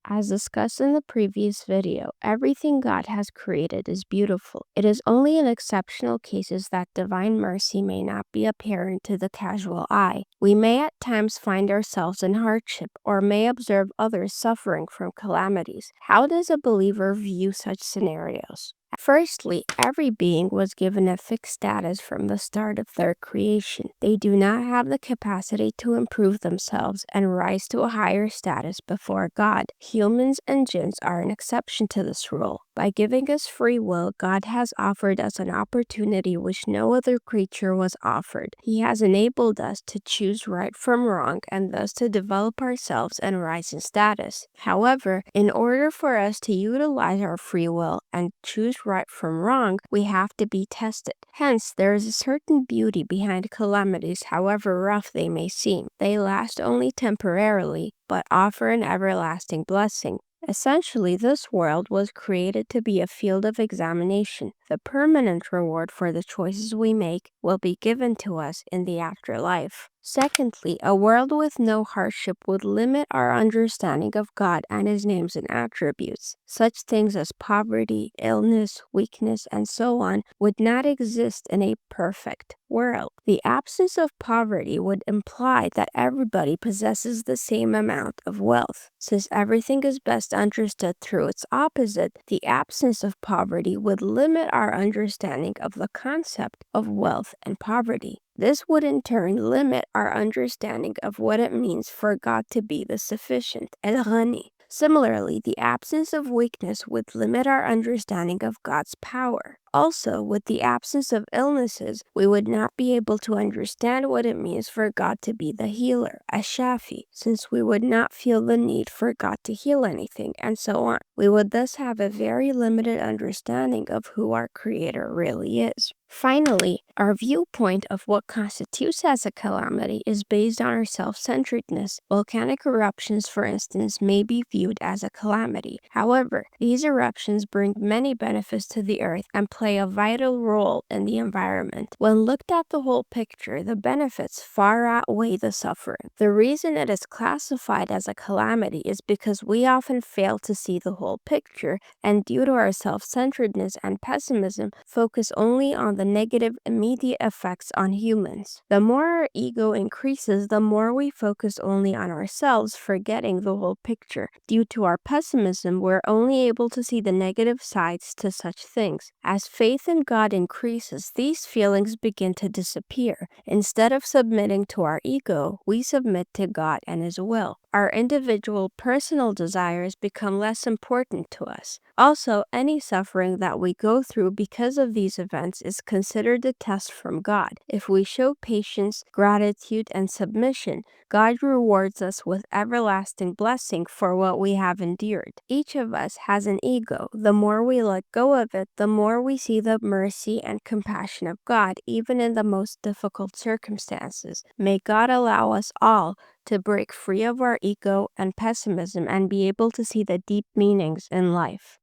As discussed in the previous video, everything God has created is beautiful. It is only in exceptional cases that divine mercy may not be apparent to the casual eye. We may at times find ourselves in hardship or may observe others suffering from calamities. How does a believer view such scenarios? Firstly, every being was given a fixed status from the start of their creation. They do not have the capacity to improve themselves and rise to a higher status before God. Humans and jinns are an exception to this rule. By giving us free will, God has offered us an opportunity which no other creature was offered. He has enabled us to choose right from wrong and thus to develop ourselves and rise in status. However, in order for us to utilize our free will and choose right from wrong, we have to be tested. Hence, there is a certain beauty behind calamities, however rough they may seem. They last only temporarily, but offer an everlasting blessing. Essentially, this world was created to be a field of examination. The permanent reward for the choices we make will be given to us in the afterlife. Secondly, a world with no hardship would limit our understanding of God and His names and attributes. Such things as poverty, illness, weakness, and so on would not exist in a perfect world. The absence of poverty would imply that everybody possesses the same amount of wealth. Since everything is best understood through its opposite, the absence of poverty would limit our understanding of the concept of wealth and poverty. This would in turn limit our understanding of what it means for God to be the sufficient, El-Ghani. Similarly, the absence of weakness would limit our understanding of God's power. Also, with the absence of illnesses, we would not be able to understand what it means for God to be the healer, Ash-Shafi, since we would not feel the need for God to heal anything, and so on. We would thus have a very limited understanding of who our Creator really is. Finally, our viewpoint of what constitutes as a calamity is based on our self-centeredness. Volcanic eruptions, for instance, may be viewed as a calamity. However, these eruptions bring many benefits to the earth and play a vital role in the environment. When looked at the whole picture, the benefits far outweigh the suffering. The reason it is classified as a calamity is because we often fail to see the whole picture, and due to our self-centeredness and pessimism, focus only on the negative immediate effects on humans. The more our ego increases, the more we focus only on ourselves, forgetting the whole picture. Due to our pessimism, we're only able to see the negative sides to such things. As faith in God increases, these feelings begin to disappear. Instead of submitting to our ego, we submit to God and His will. Our individual personal desires become less important to us. Also, any suffering that we go through because of these events is considered a test from God. If we show patience, gratitude, and submission, God rewards us with everlasting blessing for what we have endured. Each of us has an ego. The more we let go of it, the more we see the mercy and compassion of God, even in the most difficult circumstances. May God allow us all to break free of our ego and pessimism and be able to see the deep meanings in life.